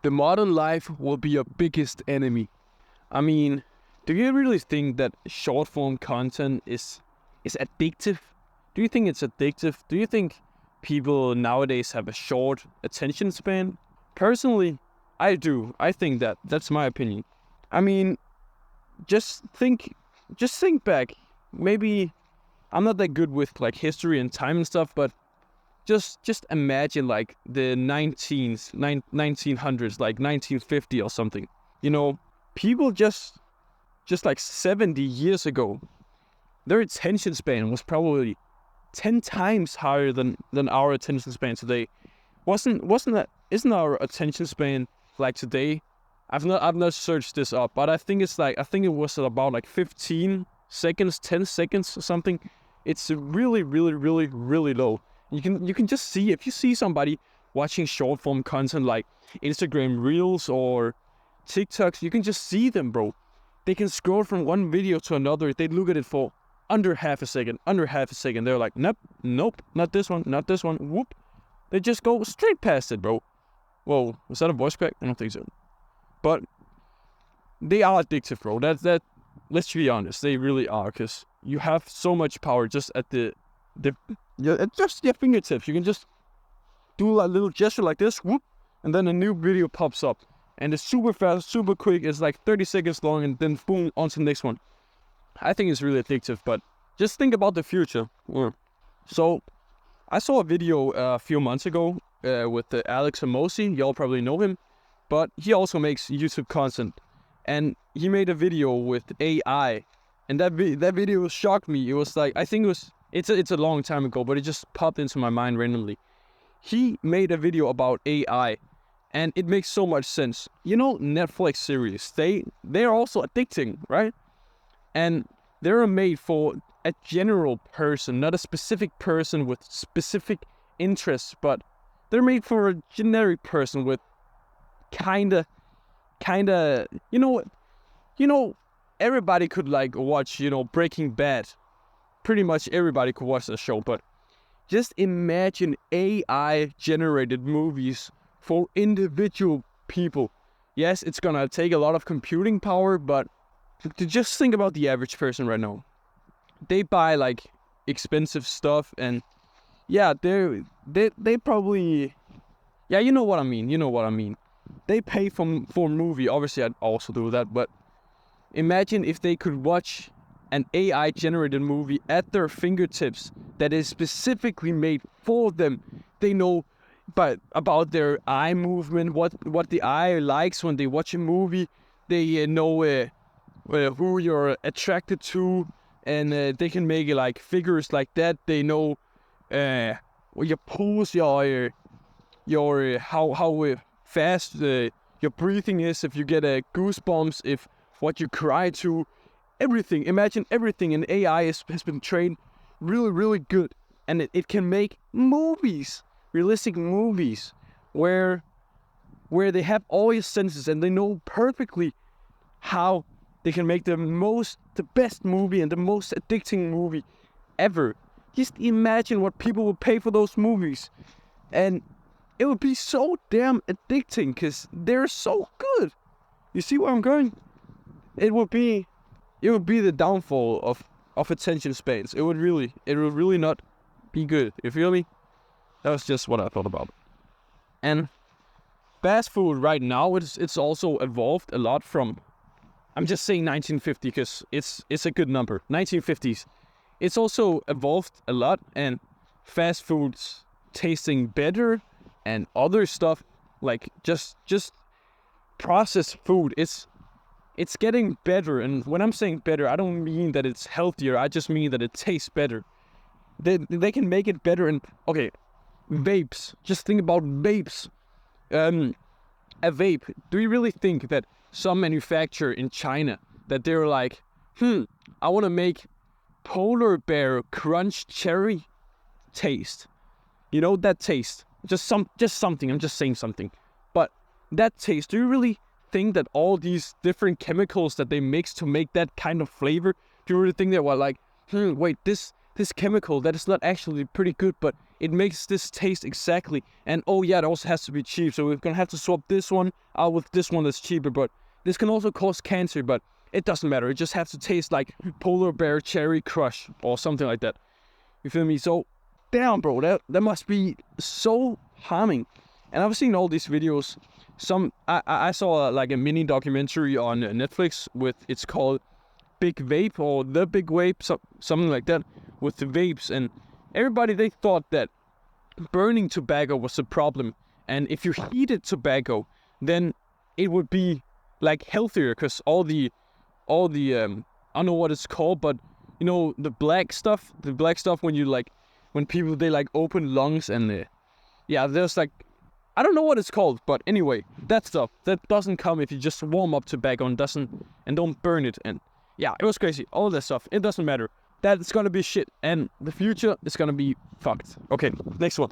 The modern life will be your biggest enemy. I mean, do you really think that short form content is addictive? Do you think it's addictive? Do you think people nowadays have a short attention span? Personally, I do. I think that. That's my opinion. I mean, just think back. Maybe I'm not that good with like history and time and stuff, but just imagine like the 1900s, like 1950 or something. You know, people just like 70 years ago, their attention span was probably 10 times higher than our attention span today. Isn't our attention span like today? I've not searched this up, but I think it was about like 15 seconds, 10 seconds or something. It's really, really, really, really low. You can just see, if you see somebody watching short form content like Instagram Reels or TikToks, you can just see them, bro. They can scroll from one video to another. They look at it for under half a second. They're like, nope, not this one, whoop. They just go straight past it, bro. Whoa, was that a voice crack? I don't think so. But they are addictive, bro. That. Let's be honest, they really are, because you have so much power just at just your fingertips. You can just do a little gesture like this, whoop, and then a new video pops up. And it's super fast, super quick. It's like 30 seconds long, and then boom, on to the next one. I think it's really addictive, but just think about the future. So, I saw a video a few months ago with Alex Hormozi. Y'all probably know him, but he also makes YouTube content. And he made a video with AI, and that video shocked me. It was like, it's a long time ago, but it just popped into my mind randomly. He made a video about AI, and it makes so much sense. You know, Netflix series, they're also addicting, right? And they're made for a general person, not a specific person with specific interests, but they're made for a generic person with kinda, you know, everybody could like watch, Breaking Bad. Pretty much everybody could watch the show, but just imagine AI generated movies for individual people. Yes, it's gonna take a lot of computing power, but to just think about the average person right now. They buy like expensive stuff, and yeah, they probably, yeah, you know what I mean. They pay for a movie. Obviously, I'd also do that, but imagine if they could watch an AI generated movie at their fingertips that is specifically made for them. They know about their eye movement, what the eye likes when they watch a movie. They know who you're attracted to, and they can make like figures like that. They know your pulse, your how fast your breathing is, if you get goosebumps, if what you cry to, everything. Imagine everything. And AI has been trained really, really good, and it can make movies, realistic movies, where they have all your senses, and they know perfectly how they can make the best movie and the most addicting movie ever. Just imagine what people would pay for those movies, and it would be so damn addicting because they're so good. You see where I'm going? It would be the downfall of attention spans. It would really not be good. You feel me? That was just what I thought about. And fast food right now, it's also evolved a lot from, I'm just saying 1950 because it's a good number. 1950s. It's also evolved a lot, and fast food's tasting better, and other stuff like just processed food. It's getting better, and when I'm saying better, I don't mean that it's healthier. I just mean that it tastes better. They can make it better. And okay, vapes. Just think about vapes. A vape. Do you really think that some manufacturer in China, that they're like, I want to make polar bear crunch cherry taste? You know, that taste. Just something. I'm just saying something. But that taste. Do you really think that all these different chemicals that they mix to make that kind of flavor, do you really think that, well, like, wait, this chemical that is not actually pretty good, but it makes this taste exactly. And oh yeah, it also has to be cheap. So we're gonna have to swap this one out with this one that's cheaper. But this can also cause cancer, but it doesn't matter. It just has to taste like Polar Bear Cherry Crush or something like that. You feel me? So damn, bro, that must be so harming. And I've seen all these videos. I saw like a mini documentary on Netflix it's called Big Vape or The Big Vape, something like that, with the vapes. And everybody, they thought that burning tobacco was a problem, and if you heated tobacco, then it would be like healthier, because all the I don't know what it's called, but you know, the black stuff when people, they like open lungs, and yeah, there's like, I don't know what it's called, but anyway, that stuff that doesn't come if you just warm up tobacco and don't burn it. And yeah, it was crazy. All that stuff, it doesn't matter. That's gonna be shit, and the future is gonna be fucked. Okay, next one.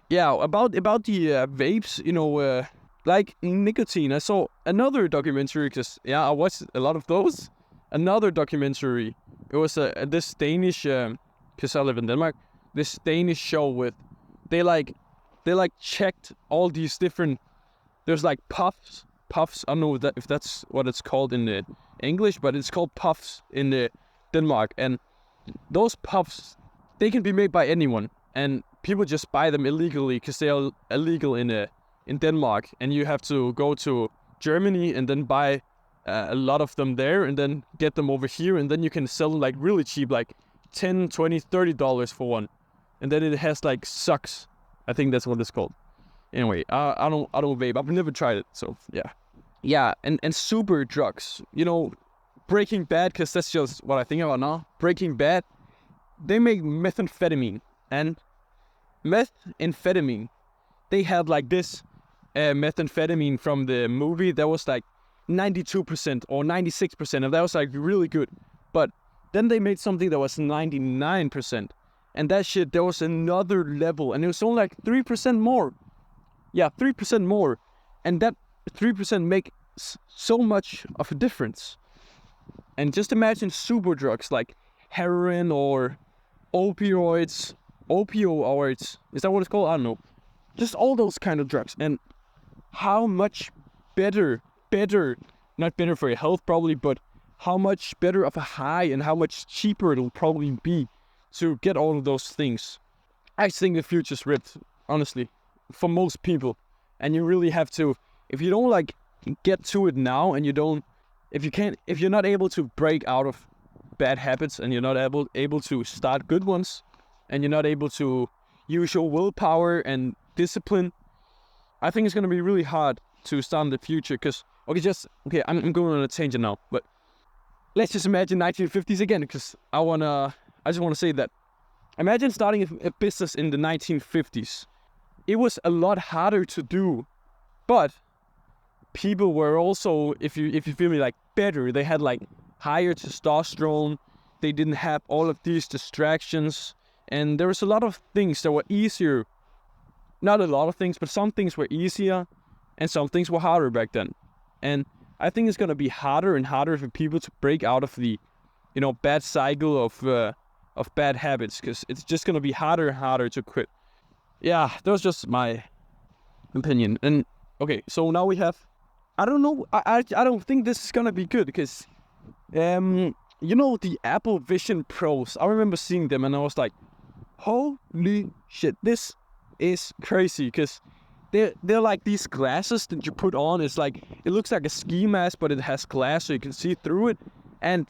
Yeah, about the vapes, you know, like nicotine. I saw another documentary, because yeah, I watched a lot of those. Another documentary. It was this Danish, because I live in Denmark. This Danish show with they checked all these different. There's like puffs. I don't know if that's what it's called in English, but it's called puffs in Denmark. And those puffs, they can be made by anyone, and people just buy them illegally because they are illegal in Denmark. And you have to go to Germany and then buy a lot of them there, and then get them over here, and then you can sell them like really cheap, like $10, $20, $30 for one. And then it has like sucks. I think that's what it's called. Anyway, I don't vape. I've never tried it, so yeah. Yeah, and super drugs. You know, Breaking Bad, because that's just what I think about now. Breaking Bad, they make methamphetamine. And methamphetamine, they had like this methamphetamine from the movie that was like 92% or 96%, and that was like really good. But then they made something that was 99%. And that shit, there was another level, and it was only like 3% more. Yeah, 3% more. And that 3% makes so much of a difference. And just imagine super drugs like heroin or opioids. Is that what it's called? I don't know. Just all those kind of drugs. And how much better, not better for your health probably, but how much better of a high and how much cheaper it'll probably be to get all of those things. I think the future's ripped, honestly, for most people. And you really have to, if you don't like get to it now, and if you're not able to break out of bad habits, and you're not able to start good ones, and you're not able to use your willpower and discipline, I think it's gonna be really hard to start in the future. Because I'm going on a tangent now, but let's just imagine 1950s again, because I just want to say that imagine starting a business in the 1950s. It was a lot harder to do, but people were also, if you feel me, like better. They had like higher testosterone. They didn't have all of these distractions, and there was a lot of things that were easier. Not a lot of things, but some things were easier, and some things were harder back then. And I think it's gonna be harder and harder for people to break out of the, you know, bad cycle of bad habits, because it's just gonna be harder and harder to quit. Yeah, that was just my opinion. And okay, so now we have, I don't know, I don't think this is gonna be good, because you know, the Apple Vision Pros, I remember seeing them and I was like, holy shit, this is crazy. Because they're like these glasses that you put on. It's like, it looks like a ski mask, but it has glass so you can see through it. And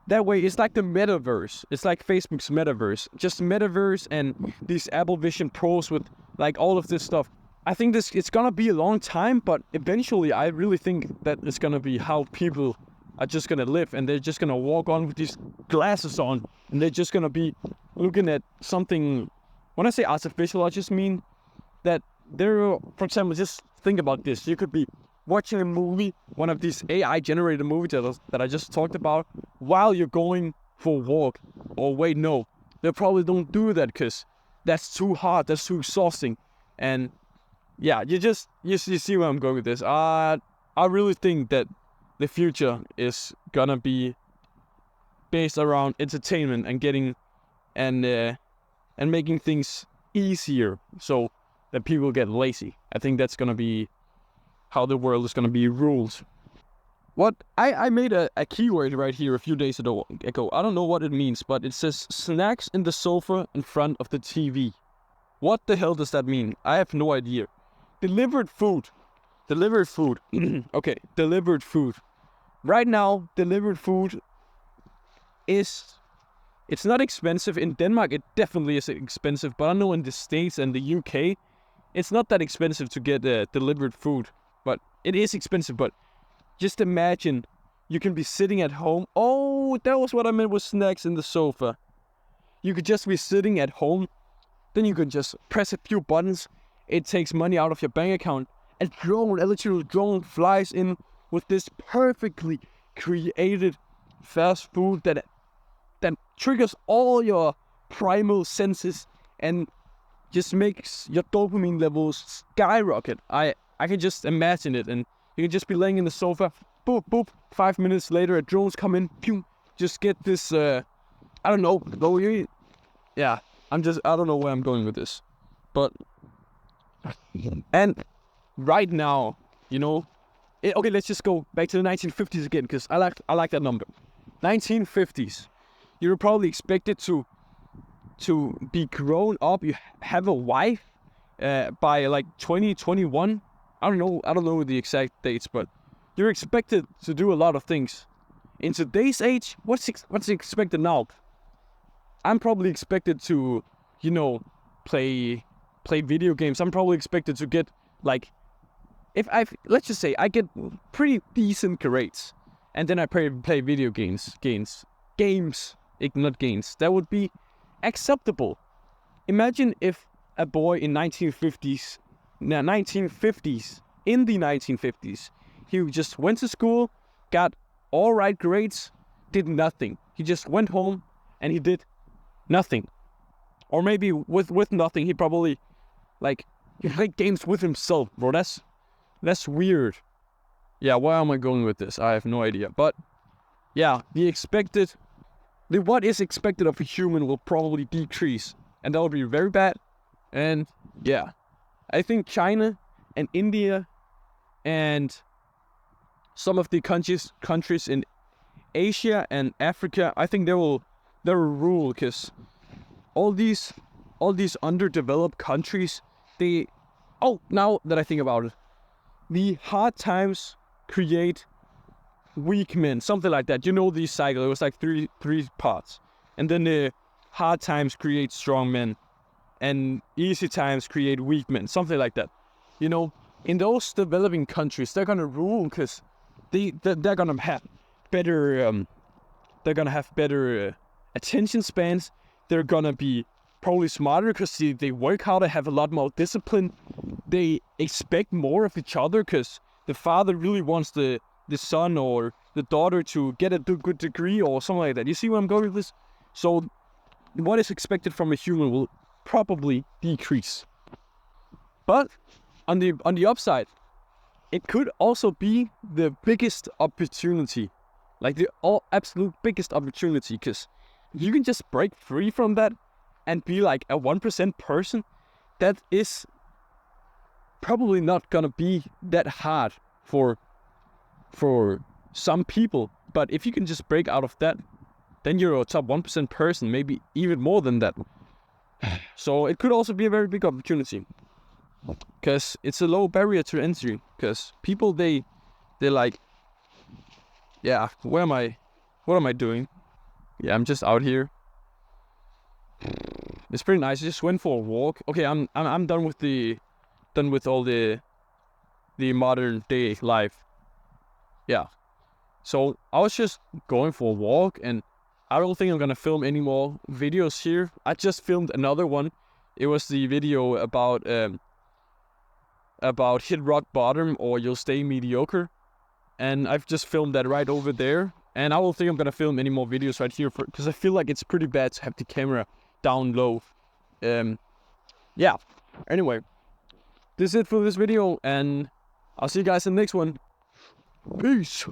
that way, it's like the metaverse. It's like Facebook's metaverse. Just metaverse and these Apple Vision Pros with like all of this stuff. I think it's gonna be a long time, but eventually I really think that it's gonna be how people are just gonna live, and they're just gonna walk on with these glasses on, and they're just gonna be looking at something. When I say artificial, I just mean that they're, for example, just think about this. You could be watching a movie, one of these AI generated movies that I just talked about, while you're going for a walk. Or wait, no, they probably don't do that because that's too hard, that's too exhausting. And yeah, you see where I'm going with this. I really think that the future is gonna be based around entertainment and getting and making things easier so that people get lazy. I think that's gonna be how the world is gonna be ruled. What I made a keyword right here a few days ago. I don't know what it means, but it says snacks in the sofa in front of the TV. What the hell does that mean? I have no idea. Delivered food. Delivered food. Okay, delivered food. Right now, delivered food it's not expensive. In Denmark, it definitely is expensive. But I know in the States and the UK, it's not that expensive to get delivered food. But it is expensive. But just imagine you can be sitting at home. Oh, that was what I meant with snacks in the sofa. You could just be sitting at home. Then you can just press a few buttons. It takes money out of your bank account. A literal drone flies in with this perfectly created fast food that triggers all your primal senses and just makes your dopamine levels skyrocket. I can just imagine it, and you can just be laying in the sofa, boop, boop. 5 minutes later, a drone's come in, pew, just get this, I don't know, yeah, I don't know where I'm going with this, but, and right now, okay, let's just go back to the 1950s again, because I like that number. 1950s. You're probably expected to be grown up. You have a wife by like 2021. I don't know the exact dates, but you're expected to do a lot of things. In today's age, what's expected now? I'm probably expected to, play video games. I'm probably expected to get like, let's just say I get pretty decent grades, and then I play video games, not gains. That would be acceptable. Imagine if a boy in 1950s, in the 1950s, he just went to school, got all right grades, did nothing. He just went home and he did nothing. Or maybe with nothing, he probably he played games with himself, bro. That's weird. Yeah, where am I going with this? I have no idea. But yeah, what is expected of a human will probably decrease, and that will be very bad. And yeah, I think China and India and some of the countries in Asia and Africa, I think they will rule, because all these underdeveloped countries, now that I think about it, the hard times create weak men, something like that. The cycle. It was like three parts, and then the hard times create strong men, and easy times create weak men, something like that. In those developing countries, they're gonna rule because they're gonna have better attention spans. They're gonna be probably smarter because they work harder, have a lot more discipline. They expect more of each other because the father really wants the son or the daughter to get a good degree or something like that. You see where I'm going with this? So what is expected from a human will probably decrease. But on the upside, it could also be the biggest opportunity, like the absolute biggest opportunity, because you can just break free from that and be like a 1% person. That is probably not gonna be that hard for some people, but if you can just break out of that, then you're a top 1% person, maybe even more than that. So it could also be a very big opportunity, because it's a low barrier to entry, because people they like, yeah, what am I doing? Yeah, I'm just out here. It's pretty nice. I just went for a walk. Okay, I'm done with all the modern day life. Yeah. So I was just going for a walk, and I don't think I'm gonna film any more videos here. I just filmed another one. It was the video about hit rock bottom or you'll stay mediocre, and I've just filmed that right over there. And I don't think I'm gonna film any more videos right here because I feel like it's pretty bad to have the camera down low. Yeah. Anyway, this is it for this video, and I'll see you guys in the next one. Peace.